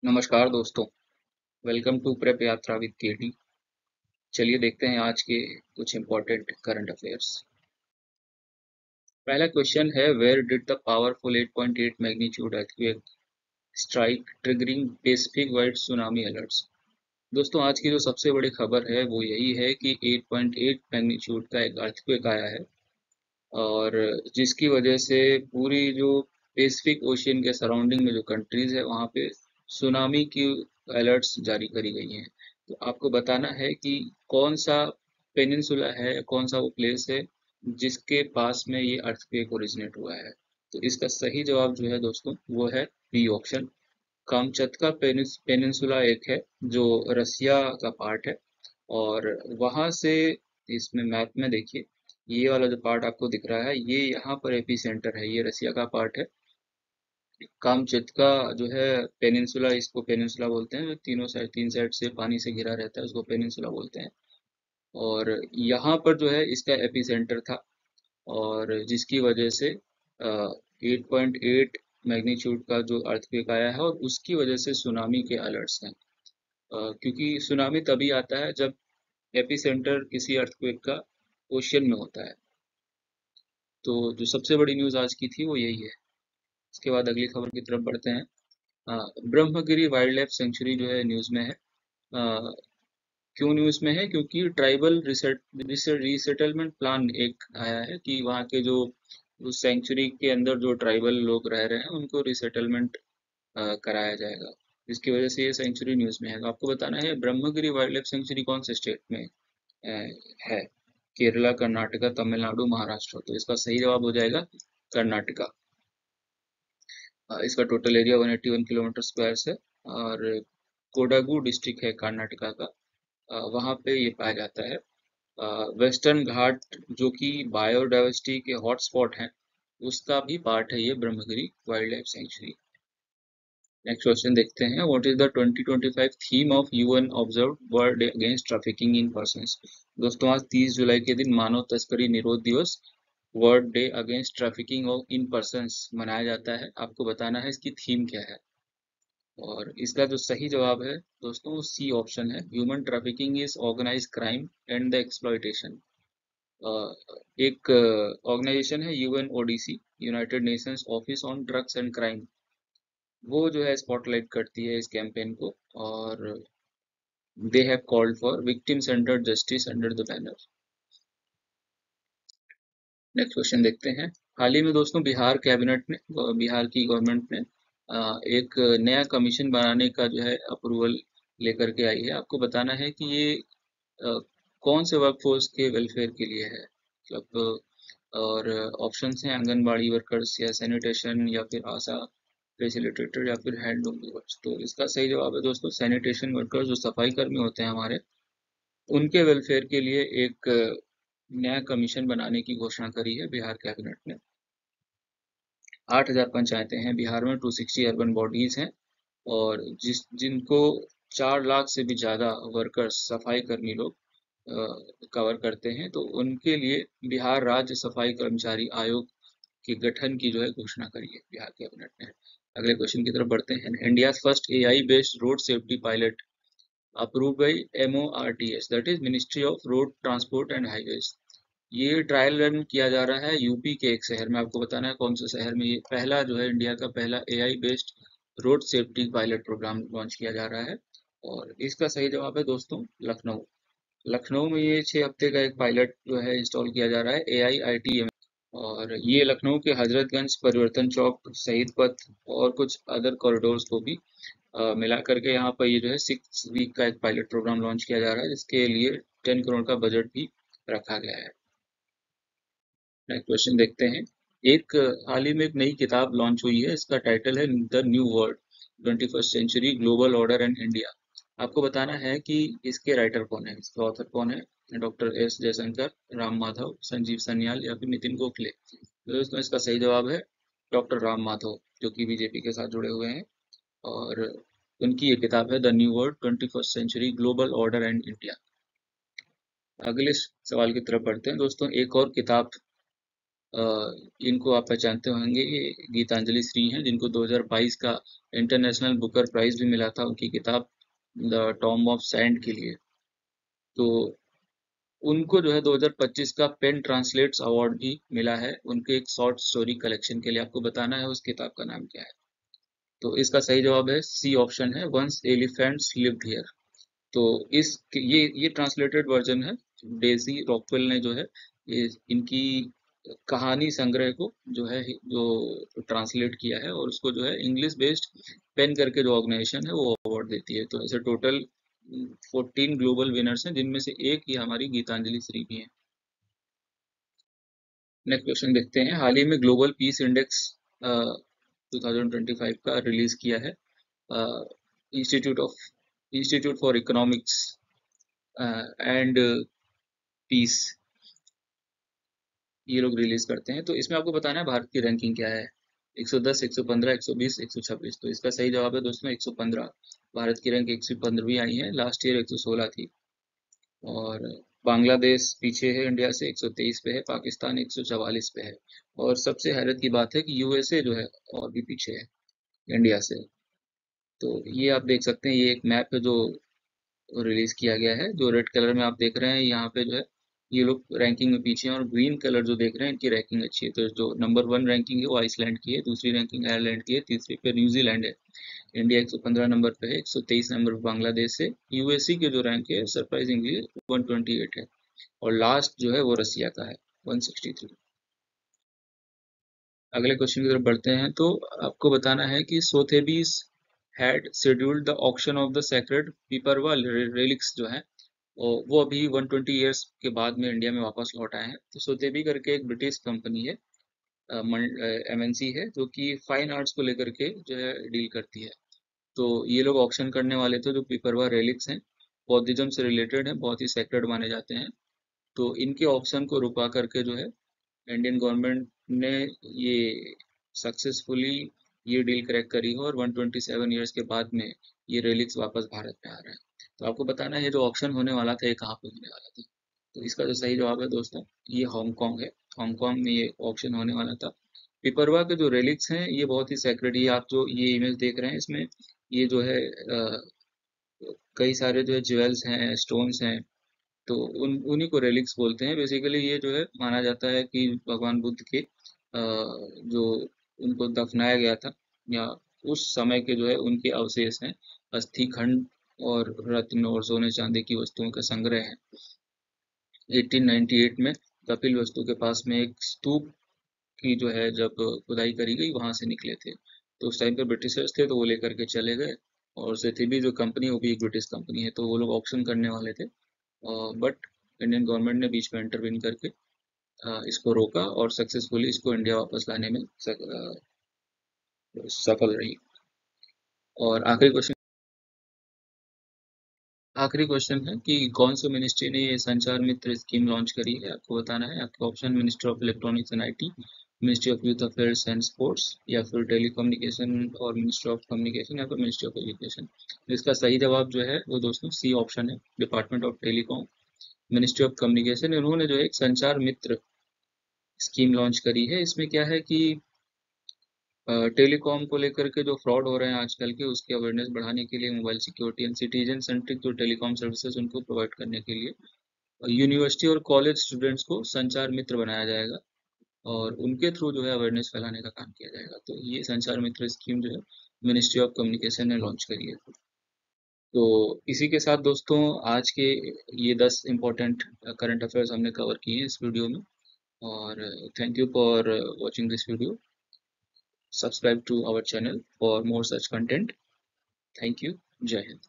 नमस्कार दोस्तों। Welcome to prep Yatra with KD. चलिए देखते हैं आज के कुछ इम्पोर्टेंट करंट अफेयर्स। पहला क्वेश्चन है, where did the powerful 8.8 magnitude earthquake strike triggering Pacific wide tsunami alerts. दोस्तों आज की जो सबसे बड़ी खबर है वो यही है कि 8.8 मैग्नीट्यूड का एक अर्थक्वेक आया है और जिसकी वजह से पूरी जो पैसिफिक ओशियन के सराउंडिंग में जो कंट्रीज है वहाँ पे सुनामी की अलर्ट्स जारी करी गई हैं। तो आपको बताना है कि कौन सा पेनिनसुला है, कौन सा वो प्लेस है जिसके पास में ये अर्थक्वेक ओरिजिनेट हुआ है। तो इसका सही जवाब जो है दोस्तों वो है बी ऑप्शन। कामचत्का पेनिनसुला एक है जो रसिया का पार्ट है और वहां से इसमें मैप में देखिए, ये वाला जो पार्ट आपको दिख रहा है ये यहाँ पर एपी सेंटर है, ये रसिया का पार्ट है। कामचत्का जो है पेनिनसुला, इसको पेनिनसुला बोलते हैं, जो तीनों साइड तीन साइड से पानी से घिरा रहता है उसको पेनिनसुला बोलते हैं। और यहाँ पर जो है इसका एपी सेंटर था और जिसकी वजह से 8.8 मैग्नीट्यूड का जो अर्थक्वेक आया है और उसकी वजह से सुनामी के अलर्ट्स हैं। क्योंकि सुनामी तभी आता है जब एपी सेंटर किसी अर्थक्वेक का ओशियन में होता है। तो जो सबसे बड़ी न्यूज़ आज की थी वो यही है। इसके बाद अगली खबर की तरफ बढ़ते हैं। ब्रह्मगिरी वाइल्ड लाइफ सेंचुरी जो है न्यूज़ में है। क्यों न्यूज़ में है? क्योंकि ट्राइबल रिसेटलमेंट प्लान एक आया है कि वहाँ के जो उस सेंचुरी के अंदर जो ट्राइबल लोग रह रहे हैं उनको रिसेटलमेंट कराया जाएगा, जिसकी वजह से ये सेंचुरी न्यूज़ में है। तो आपको बताना है ब्रह्मगिरी वाइल्ड लाइफ सेंचुरी कौन से स्टेट में है। केरला, कर्नाटका, तमिलनाडु, महाराष्ट्र। तो इसका सही जवाब हो जाएगा कर्नाटका। इसका टोटल एरिया 181 किलोमीटर स्क्वायर है और कोडागु डिस्ट्रिक्ट है कर्नाटका का। वहाँ पे ये पाया जाता है। वेस्टर्न घाट जो कि बायोडाइवर्सिटी के हॉटस्पॉट हैं उसका भी पार्ट है ये Brahmagiri wild life sanctuary. Next question देखते हैं, what is the 2025 theme of UN observe world day against trafficking in persons. दोस्तों आज 30 जुलाई के दिन मानव तस्करी निरोध दिवस world day against trafficking of in persons मनाया जाता है। आपको बताना है इसकी थीम क्या है और इसका जो सही जवाब है दोस्तों सी ऑप्शन है, human trafficking is organised crime and the exploitation. एक ऑर्गेनाइजेशन है UNODC, United Nations Office on Drugs and Crime, वो जो है स्पॉटलाइट करती है इस कैंपेन को और they have called for victim centred justice under the banner. Next question देखते हैं। हाल ही में दोस्तों बिहार कैबिनेट ने, बिहार की गवर्नमेंट ने एक नया कमीशन बनाने का जो है अप्रूवल लेकर के आई है। आपको बताना है कि ये अ, कौन से वर्कफोर्स के वेलफेयर के लिए है, मतलब और ऑप्शंस हैं आंगनबाड़ी वर्कर्स या सैनिटेशन या फिर आशा फैसिलिटेटर या फिर हैंडलूम वर्कर्स। तो इसका सही जवाब है दोस्तों सैनिटेशन वर्कर्स, जो सफाई कर्मी होते हैं हमारे, उनके वेलफेयर के लिए एक नया कमीशन बनाने की घोषणा करी है बिहार कैबिनेट ने। 8,000 पंचायतें हैं बिहार में, 260 अर्बन बॉडीज हैं और जिनको 4 लाख से भी ज्यादा वर्कर्स, सफाई कर्मी लोग कवर करते हैं। तो उनके लिए बिहार राज्य सफाई कर्मचारी आयोग के गठन की जो है घोषणा करी है बिहार कैबिनेट ने। अगले क्वेश्चन की तरफ बढ़ते हैं। India first AI based road safety pilot approve by MORTH, that is ministry of road transport and highways. ये ट्रायल रन किया जा रहा है यूपी के एक शहर में। आपको बताना है कौन से शहर में। ये पहला जो है इंडिया का पहला AI based road safety pilot programme launch किया जा रहा है और इसका सही जवाब है दोस्तों लखनऊ। लखनऊ में ये 6 हफ्ते का एक पायलट जो है इंस्टॉल किया जा रहा है AIITM। और ये लखनऊ के हजरतगंज, परिवर्तन चौक, शहीद पथ और कुछ अदर कॉरिडोर्स को भी मिला करके यहाँ पर ये जो है 6 वीक का एक पायलट प्रोग्राम लॉन्च किया जा रहा है, जिसके लिए 10 करोड़ का बजट भी रखा गया है। नेक्स्ट क्वेश्चन देखते हैं। एक हाल ही में एक नई किताब लॉन्च हुई है, इसका टाइटल है the new world 21st century global order and India. आपको बताना है कि इसके राइटर कौन है, इसके ऑथर कौन है। डॉक्टर एस जयशंकर, राम माधव, संजीव सन्याल या फिर नितिन गोखले। तो दोस्तों इसका सही जवाब है डॉक्टर राम माधव, जो कि बीजेपी के साथ जुड़े हुए हैं और उनकी ये किताब है the new world 21st century global order and India. अगले सवाल की तरफ बढ़ते हैं दोस्तों। एक और किताब इनको आप पहचानते होंगे, ये गीतांजलि श्री हैं, जिनको 2022 का इंटरनेशनल बुकर प्राइज भी मिला था उनकी किताब द टॉम ऑफ सैंड के लिए। तो उनको जो है 2025 का पेन ट्रांसलेट्स अवार्ड भी मिला है उनके एक शॉर्ट स्टोरी कलेक्शन के लिए। आपको बताना है उस किताब का नाम क्या है। तो इसका सही जवाब है सी ऑप्शन है, वंस एलिफेंट्स लिव्ड हियर। तो इस ये ट्रांसलेटेड वर्जन है। डेजी रॉकवेल ने जो है ये इनकी कहानी संग्रह को जो है जो ट्रांसलेट किया है, और उसको जो है इंग्लिश बेस्ड पेन करके जो ऑर्गेनाइजेशन है वो अवार्ड देती है। तो ऐसे टोटल 14 ग्लोबल विनर्स हैं, जिनमें से एक ही हमारी गीतांजलि श्री भी है। नेक्स्ट क्वेश्चन देखते हैं। हाल ही में ग्लोबल पीस इंडेक्स 2025 का रिलीज किया है institute of institute for economics and peace, ये लोग रिलीज करते हैं। तो इसमें आपको बताना है भारत की रैंकिंग क्या है। 110, 115, 120, 126। तो इसका सही जवाब है दोस्तों 115। भारत की रैंक 115वीं आई है, लास्ट ईयर 116 थी। और बांग्लादेश पीछे है इंडिया से, 123 पे है। पाकिस्तान 144 पे है। और सबसे हैरत की बात है कि यूएसए जो है और भी पीछे है इंडिया से। तो ये आप देख सकते हैं, ये एक मैप है जो रिलीज किया गया है। जो रेड कलर में आप देख रहे हैं यहाँ पे जो है ये लोग रैंकिंग में पीछे हैं, और ग्रीन कलर जो देख रहे हैं इनकी रैंकिंग अच्छी है। तो जो नंबर 1 रैंकिंग है वो आइसलैंड की है, दूसरी रैंकिंग आयरलैंड की है, तीसरी पे न्यूजीलैंड है। इंडिया 115 नंबर पे है, 123 नंबर पे बांग्लादेश है। यूएसए की जो रैंक है सरप्राइजिंगली 128 है, और लास्ट जो है वो रसिया का है 163। अगले क्वेश्चन की तरफ बढ़ते हैं। तो आपको बताना है कि Sotheby's had scheduled the auction of the sacred Piprahwa relics जो है, और वो अभी 120 ईयर्स के बाद में इंडिया में वापस लौट आए हैं। तो सोथेबी करके एक ब्रिटिश कंपनी है, एमएनसी है, जो कि फाइन आर्ट्स को लेकर के जो है डील करती है। तो ये लोग ऑक्शन करने वाले थे जो पीपरवा रेलिक्स हैं, बौद्धिज्म से रिलेटेड हैं, बहुत ही सेक्रेड माने जाते हैं। तो इनके ऑक्शन को रुका करके जो है इंडियन गवर्नमेंट ने ये सक्सेसफुली ये डील क्रैक करी है, और 127 ईयर्स के बाद में ये रेलिक्स वापस भारत में आ रहा है। तो आपको बताना है ये जो ऑक्शन होने वाला था ये कहाँ पे होने वाला था। तो इसका जो सही जवाब है दोस्तों ये हांगकांग है। हांगकांग में ये ऑक्शन होने वाला था। पिपरवा के जो रेलिक्स हैं ये बहुत ही सेक्रेट, ये आप जो ये इमेज देख रहे हैं इसमें ये जो है कई सारे जो है ज्वेल्स हैं, स्टोन्स हैं। तो उन्हीं को रेलिक्स बोलते हैं। बेसिकली ये जो है माना जाता है कि भगवान बुद्ध के जो उनको दफनाया गया था, या उस समय के जो है उनके अवशेष हैं, अस्थि खंड और रत्न और सोने चांदी की वस्तुओं का संग्रह है। 1898 में कपिल वस्तु के पास में एक स्तूप की जो है जब खुदाई करी गई वहां से निकले थे। तो उस टाइम पे ब्रिटिशर्स थे तो वो लेकर के चले गए, और सेथिबी जो कंपनी वो भी एक ब्रिटिश कंपनी है, तो वो लोग ऑक्शन करने वाले थे। बट इंडियन गवर्नमेंट ने बीच में इंटरवीन करके इसको रोका, और सक्सेसफुली इसको इंडिया वापस लाने में सफल रही। और आखिरी क्वेश्चन है कि कौन सी मिनिस्ट्री ने ये संचार मित्र स्कीम लॉन्च करी है। आपको बताना है। आपका option ministry of electronics and IT, ministry of youth affairs and sports, या फिर टेलीकम्युनिकेशन और मिनिस्ट्री ऑफ कम्युनिकेशन, या फिर मिनिस्ट्री ऑफ एजुकेशन। इसका सही जवाब जो है वो दोस्तों सी ऑप्शन है, department of telecom, ministry of communication. इन्होंने जो है एक संचार मित्र स्कीम लॉन्च करी है। इसमें क्या है कि टेलीकॉम को लेकर के जो फ्रॉड हो रहे हैं आजकल के, उसकी अवेयरनेस बढ़ाने के लिए mobile security and citizen centric जो टेलीकॉम सर्विसेज उनको प्रोवाइड करने के लिए यूनिवर्सिटी और कॉलेज स्टूडेंट्स को संचार मित्र बनाया जाएगा, और उनके थ्रू जो है अवेयरनेस फैलाने का काम किया जाएगा। तो ये संचार मित्र स्कीम जो है मिनिस्ट्री ऑफ कम्युनिकेशन ने लॉन्च करी है। तो इसी के साथ दोस्तों आज के ये 10 इम्पोर्टेंट करंट अफेयर्स हमने कवर किए हैं इस वीडियो में। और thank you for watching this video. Subscribe to our channel for more such content. Thank you. Jai Hind.